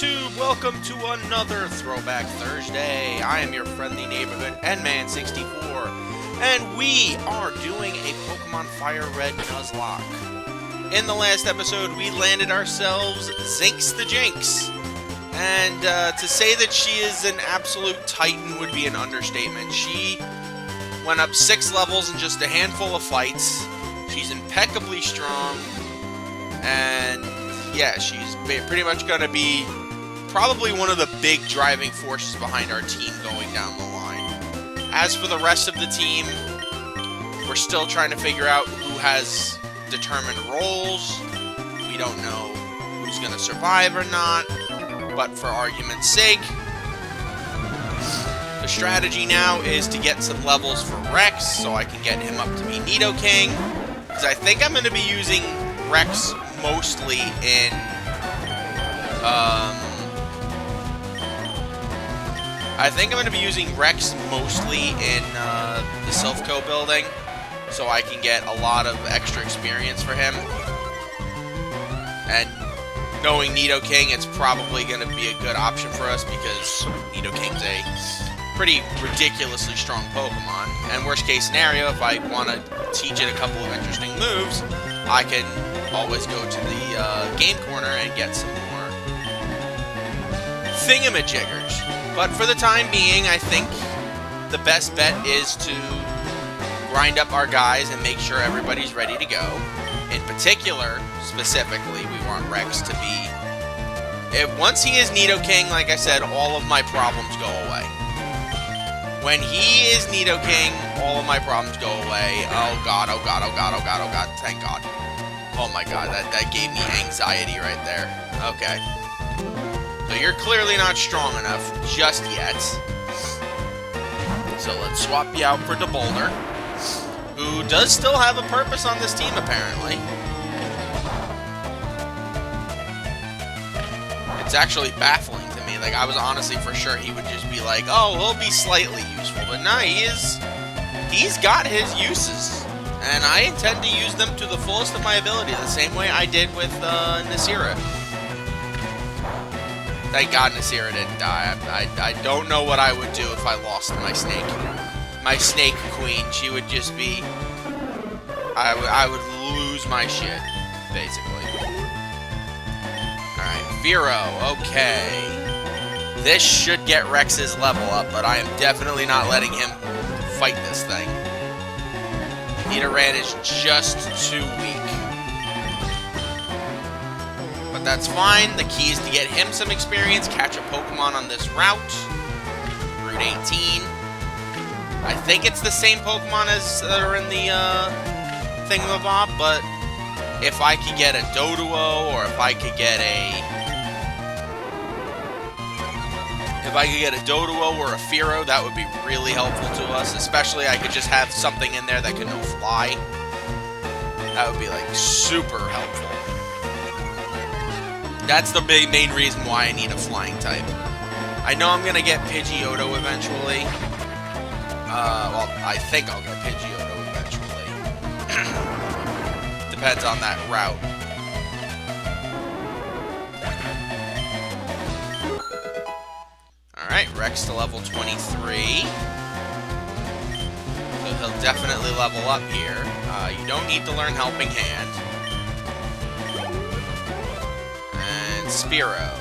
YouTube? Welcome to another Throwback Thursday. I am your friendly neighborhood NMan64, and we are doing a Pokemon FireRed Nuzlocke. In the last episode, we landed ourselves Zinx the Jinx. And to say that she is an absolute titan would be an understatement. She went up 6 levels in just a handful of fights. She's impeccably strong, and yeah, she's pretty much going to be probably one of the big driving forces behind our team going down the line. As for the rest of the team, we're still trying to figure out who has determined roles. We don't know who's going to survive or not, but for argument's sake, the strategy now is to get some levels for Rex so I can get him up to be Nidoking, because I think I'm going to be using Rex mostly in, the Silphco building, so I can get a lot of extra experience for him. And knowing Nidoking, it's probably going to be a good option for us because Nidoking's a pretty ridiculously strong Pokemon. And worst case scenario, if I want to teach it a couple of interesting moves, I can always go to the game corner and get some more thingamajiggers. But for the time being, I think the best bet is to grind up our guys and make sure everybody's ready to go. In particular, specifically, we want Rex to be... once he is Nidoking, like I said, all of my problems go away. When he is Nidoking, all of my problems go away. Oh god, oh god, oh god, oh god, oh god, thank god. Oh my god, that gave me anxiety right there. Okay. So you're clearly not strong enough just yet. So let's swap you out for Boulder, who does still have a purpose on this team, apparently. It's actually baffling to me. Like, I was honestly for sure he would just be like, oh, he'll be slightly useful. But no, he's got his uses. And I intend to use them to the fullest of my ability, the same way I did with Nasira. Thank God Nasira didn't die. I don't know what I would do if I lost my snake. My snake queen, she would just be... I would lose my shit, basically. Alright, Vero, okay. This should get Rex's level up, but I am definitely not letting him fight this thing. Nidoran is just too weak. But that's fine. The key is to get him some experience, catch a Pokemon on this route. Route 18. I think it's the same Pokemon as that are in the Thingamabob, but if I could get a Doduo, or if I could get a... Doduo or a Fearow, that would be really helpful to us. Especially I could just have something in there that could no fly. That would be, like, super helpful. That's the main reason why I need a flying type. I know I'm going to get Pidgeotto eventually. Well, I think I'll get Pidgeotto eventually. Depends on that route. Alright, Rex to level 23. So he'll definitely level up here. You don't need to learn Helping Hand. And Spearow.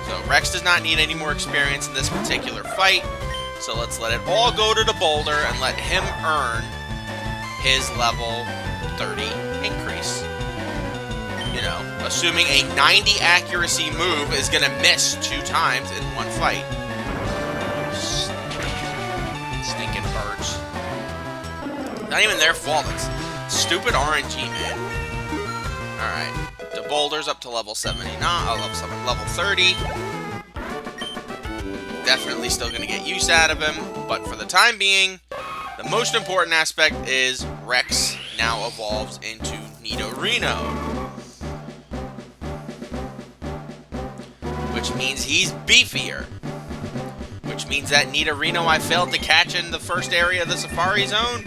So Rex does not need any more experience in this particular fight. So let's let it all go to the Boulder and let him earn his level 30 increase. You know, assuming a 90 accuracy move is going to miss 2 times in one fight. Stinking birds. Not even their fault. It's stupid RNG, man. Alright. The Boulder's up to level 79. Level 30. Definitely still going to get use out of him. But for the time being, the most important aspect is Rex now evolves into Nidorino. Which means he's beefier. Which means that Nidorino I failed to catch in the first area of the Safari Zone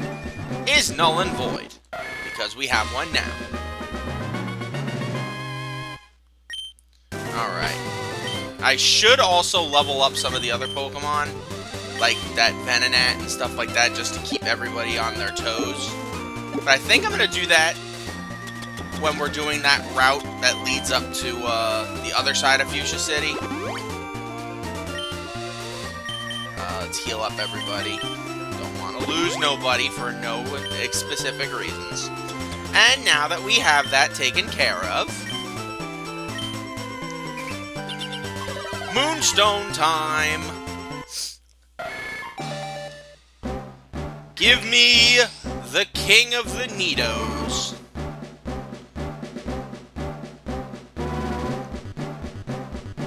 is null and void. Because we have one now. Alright. I should also level up some of the other Pokemon, like that Venonat and stuff like that, just to keep everybody on their toes. But I think I'm going to do that when we're doing that route that leads up to the other side of Fuchsia City. Let's heal up everybody. Don't want to lose nobody for no specific reasons. And now that we have that taken care of, Moonstone time! Give me the King of the Nidos.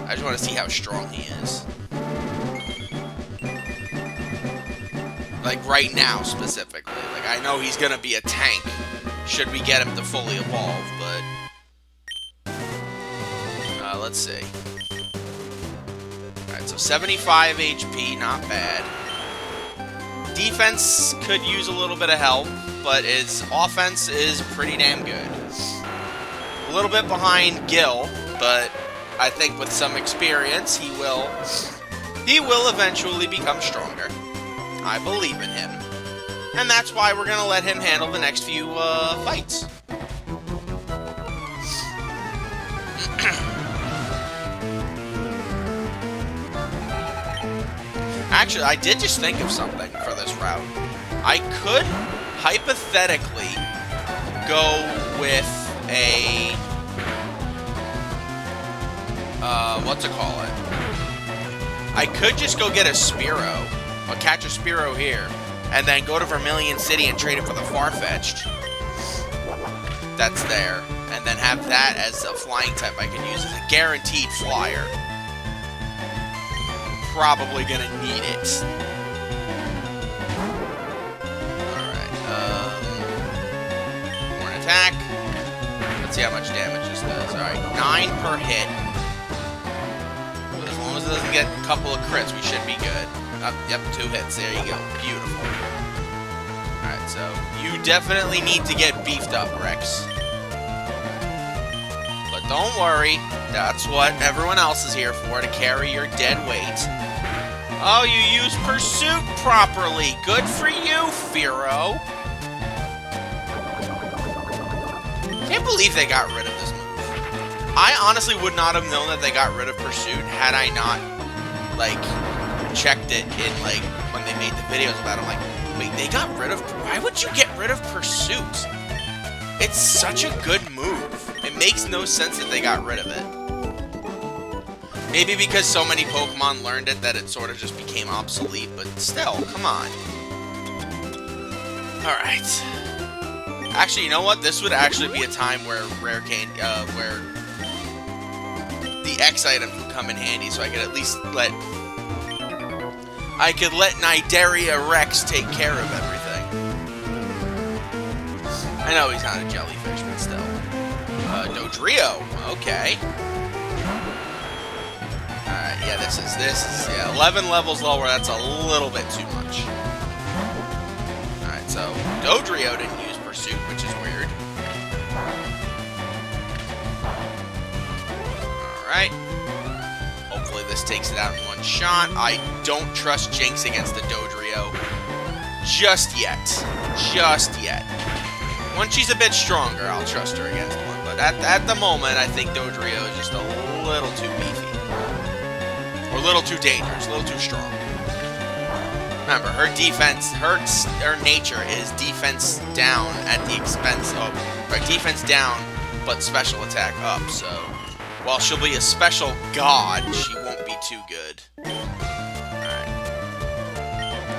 I just want to see how strong he is. Like, right now, specifically. Like, I know he's gonna be a tank, should we get him to fully evolve, but... let's see. Alright, so 75 HP, not bad. Defense could use a little bit of help, but his offense is pretty damn good. A little bit behind Gil, but I think with some experience, he will eventually become stronger. I believe in him. And that's why we're going to let him handle the next few fights. Actually, I did just think of something for this route. I could hypothetically go with a... what's it call it? I could just go get a Spearow. I'll catch a Spearow here, and then go to Vermilion City and trade it for the Farfetch'd. That's there. And then have that as a flying type I can use as a guaranteed flyer. Probably gonna need it. Alright, Horn attack. Let's see how much damage this does. Alright, 9 per hit. But as long as it doesn't get a couple of crits, we should be good. Yep, 2 hits. There you go. Beautiful. Alright, so you definitely need to get beefed up, Rex. But don't worry. That's what everyone else is here for, to carry your dead weight. Oh, you use Pursuit properly. Good for you, Firo. Can't believe they got rid of this move. I honestly would not have known that they got rid of Pursuit had I not, like, checked it in, like, when they made the videos about it. I'm like, wait, they got rid of... Why would you get rid of Pursuit? It's such a good move. It makes no sense that they got rid of it. Maybe because so many Pokemon learned it that it sort of just became obsolete, but still, come on. Alright. Actually, you know what? This would actually be a time where where the X items would come in handy, so I could at least let... I could let Nidaria Rex take care of everything. I know he's not a jellyfish, but still. Dodrio. Okay. Alright, yeah, this is, yeah, 11 levels lower, that's a little bit too much. Alright, so, Dodrio didn't use Pursuit, which is weird. Alright. Hopefully this takes it out in one shot. I don't trust Jinx against the Dodrio. Just yet. Just yet. Once she's a bit stronger, I'll trust her against one. But at the moment, I think Dodrio is just a little too beefy. Or a little too dangerous, a little too strong. Remember, her defense, her nature is defense down at the expense of... Or defense down, but special attack up, so... While she'll be a special god, she won't be too good. Alright.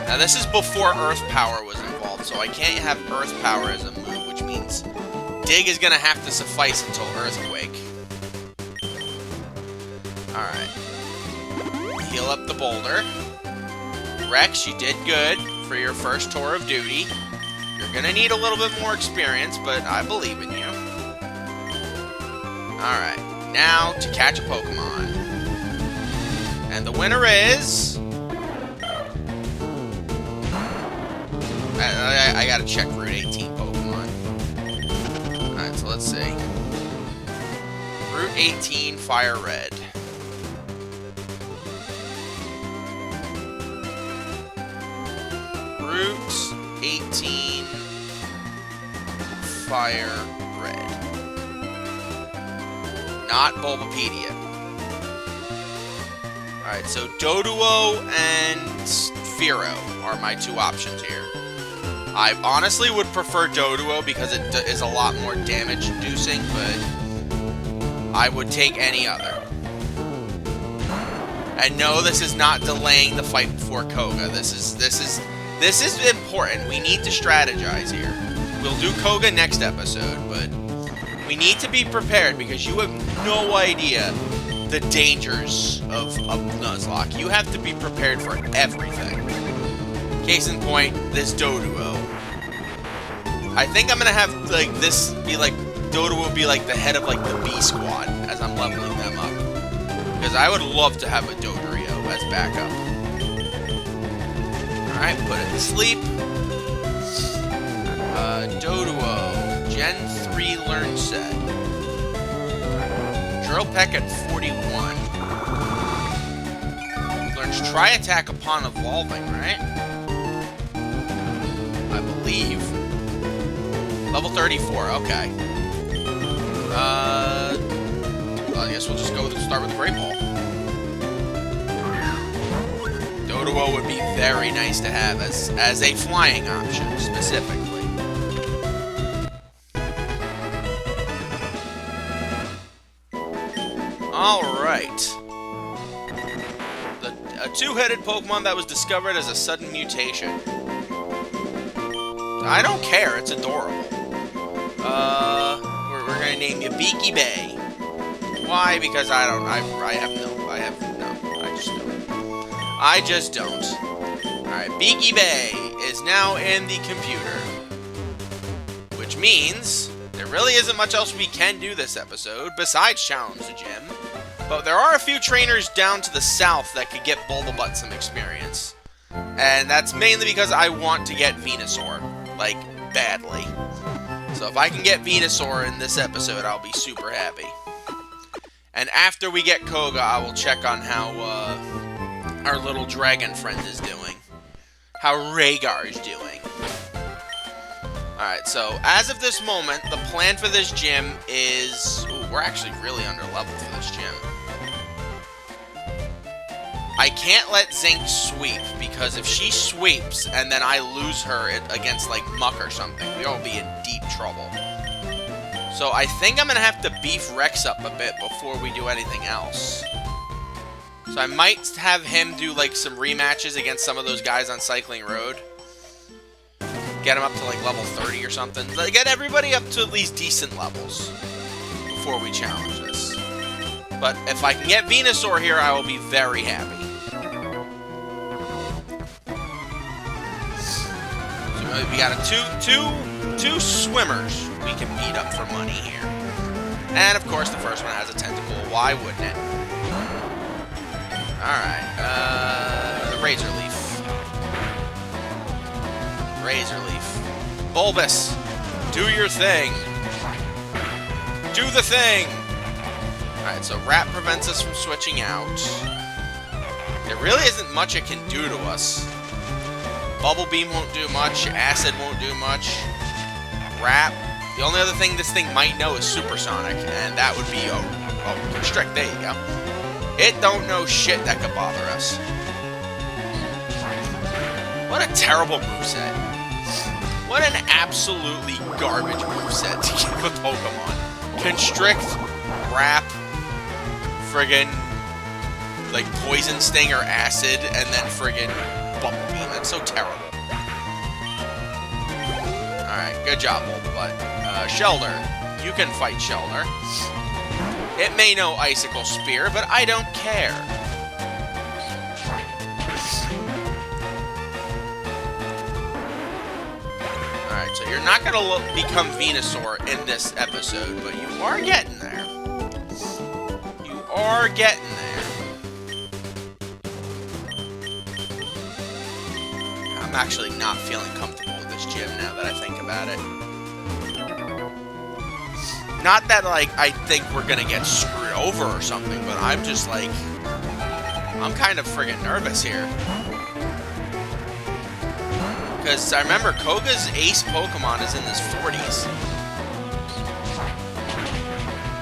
Now, this is before Earth Power was involved, so I can't have Earth Power as a move, which means Dig is gonna have to suffice until Earthquake. Alright. Heal up the boulder. Rex, you did good for your first tour of duty. You're gonna need a little bit more experience, but I believe in you. Alright, now to catch a Pokemon. And the winner is... I gotta check Route 18 Pokemon. Alright, so let's see. Route 18, FireRed. 19 FireRed. Not Bulbapedia. Alright, so Doduo and Fearow are my two options here. I honestly would prefer Doduo because it is a lot more damage inducing, but I would take any other. And no, this is not delaying the fight before Koga. This is important. We need to strategize here. We'll do Koga next episode, but we need to be prepared because you have no idea the dangers of Nuzlocke. You have to be prepared for everything. Case in point, this Doduo. I think I'm gonna have like this be like Doduo be like the head of like the B squad as I'm leveling them up. Because I would love to have a Dodrio as backup. Alright, put it to sleep. Doduo, Gen 3 Learn Set. Drill Peck at 41. Learns Try Attack upon evolving, right? I believe. Level 34, okay. Well, I guess we'll just start with the Great Ball. Doduo would be very nice to have as a flying option, specifically. Alright. A two-headed Pokemon that was discovered as a sudden mutation. I don't care, it's adorable. We're gonna name you Beaky Bay. Why? Because I just don't. Alright, Beaky Bay is now in the computer. Which means there really isn't much else we can do this episode besides challenge the gym. But there are a few trainers down to the south that could get Bulbabutt some experience. And that's mainly because I want to get Venusaur. Like, badly. So if I can get Venusaur in this episode, I'll be super happy. And after we get Koga, I will check on how our little dragon friend is doing. How Rhaegar is doing. Alright, so as of this moment, the plan for this gym is... Ooh, we're actually really under level for this gym. I can't let Zinc sweep, because if she sweeps and then I lose her against, like, Muck or something, we'll be in deep trouble. So I think I'm going to have to beef Rex up a bit before we do anything else. So I might have him do, like, some rematches against some of those guys on Cycling Road. Get him up to, like, level 30 or something. Like, get everybody up to at least decent levels before we challenge this. But if I can get Venusaur here, I will be very happy. We got two swimmers we can beat up for money here. And, of course, the first one has a tentacle. Why wouldn't it? Alright, the Razor Leaf. Razor Leaf. Bulbous, do your thing. Do the thing! Alright, so Wrap prevents us from switching out. There really isn't much it can do to us. Bubble Beam won't do much. Acid won't do much. Wrap. The only other thing this thing might know is Supersonic, and that would be, Constrict. There you go. It don't know shit that could bother us. What a terrible moveset. What an absolutely garbage moveset to give a Pokemon. Constrict, Wrap, friggin' like Poison Sting or Acid, and then friggin' Bubble Beam. That's so terrible. Alright, good job, Bulbabutt. Shelter. You can fight Shelter. It may know Icicle Spear, but I don't care. Alright, so you're not going to become Venusaur in this episode, but you are getting there. You are getting there. I'm actually not feeling comfortable with this gym now that I think about it. Not that, like, I think we're gonna get screwed over or something, but I'm just, like... I'm kind of friggin' nervous here. Because I remember Koga's ace Pokemon is in his 40s.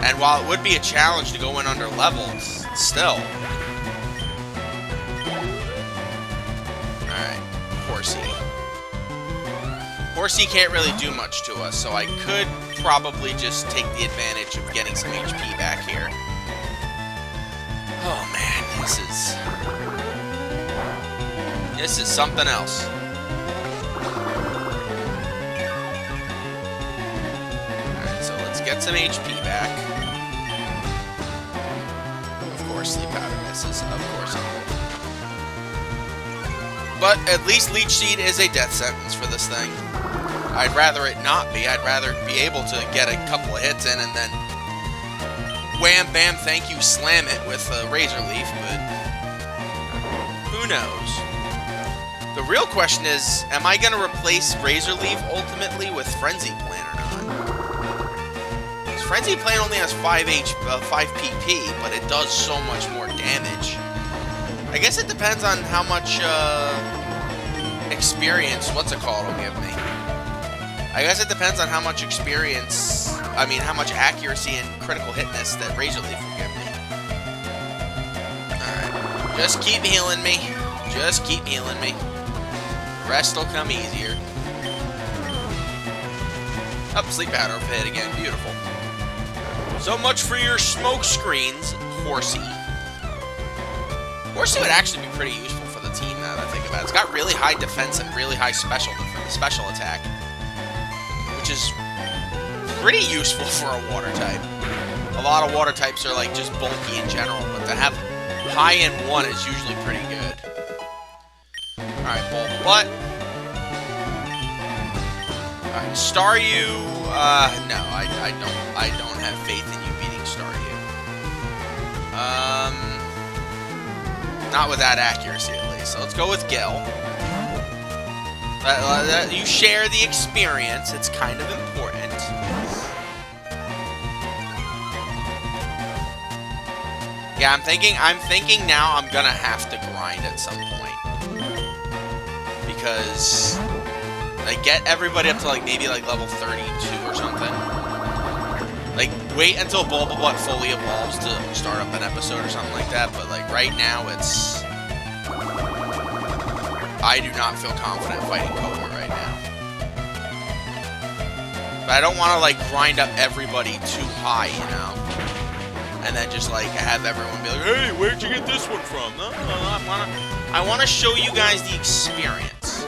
And while it would be a challenge to go in under levels, still. Alright, Horsey. Horsey can't really do much to us, so I could probably just take the advantage of getting some HP back here. Oh man, this is something else. Alright, so let's get some HP back. Of course, Sleep Powder misses. Of course it will. But at least Leech Seed is a death sentence for this thing. I'd rather it not be. I'd rather be able to get a couple of hits in and then wham, bam, thank you, slam it with a Razor Leaf, but who knows? The real question is, am I going to replace Razor Leaf ultimately with Frenzy Plant or not? Because Frenzy Plant only has 5 PP, but it does so much more damage. I guess it depends on how much experience, will give me. I guess it depends on how much experience, how much accuracy and critical hitness that Razor Leaf will give me. Alright, just keep healing me. Just keep healing me. The rest will come easier. Up, Sleep Powder hit again. Beautiful. So much for your smoke screens, Horsey. Horsey would actually be pretty useful for the team now that I think about it. It's got really high defense and really high special attack, which is pretty useful for a water type. A lot of water types are like just bulky in general, but to have high in one is usually pretty good. Alright, Bulbabutt. Alright, Staryu. No, I don't have faith in you beating Staryu. Not with that accuracy, at least. So let's go with Gil. You share the experience. It's kind of important. Yeah, I'm thinking now I'm gonna have to grind at some point. Because like get everybody up to maybe level 32 or something. Like wait until Bulbabutt fully evolves to start up an episode or something like that, but right now it's I do not feel confident fighting Koga right now. But I don't want to grind up everybody too high, you know? And then just have everyone be like, hey, where'd you get this one from? No, I want to show you guys the experience.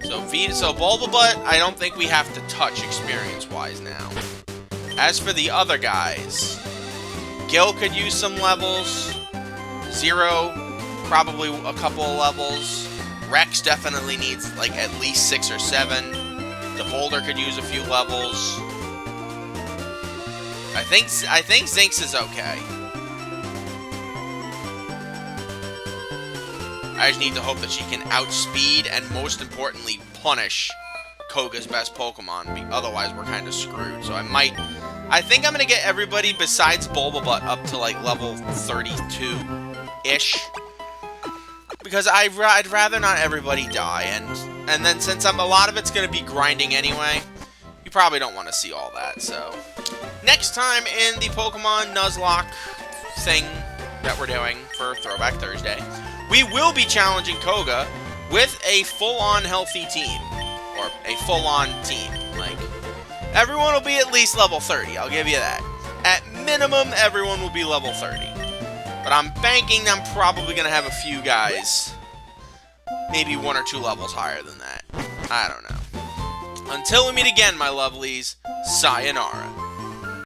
So Bulbabutt, I don't think we have to touch experience-wise now. As for the other guys, Gil could use some levels. Zero, probably a couple of levels. Rex definitely needs at least 6 or 7. The Boulder could use a few levels. I think Zinx is okay. I just need to hope that she can outspeed and, most importantly, punish Koga's best Pokemon. Otherwise, we're kind of screwed. So I think I'm going to get everybody besides Bulbabutt up to, level 32-ish. Because I'd rather not everybody die. And then since a lot of it's going to be grinding anyway, you probably don't want to see all that. So, next time in the Pokemon Nuzlocke thing that we're doing for Throwback Thursday, we will be challenging Koga with a full-on healthy team. Or a full-on team. Everyone will be at least level 30, I'll give you that. At minimum, everyone will be level 30. But I'm banking I'm probably going to have a few guys, maybe 1 or 2 levels higher than that. I don't know. Until we meet again, my lovelies, sayonara.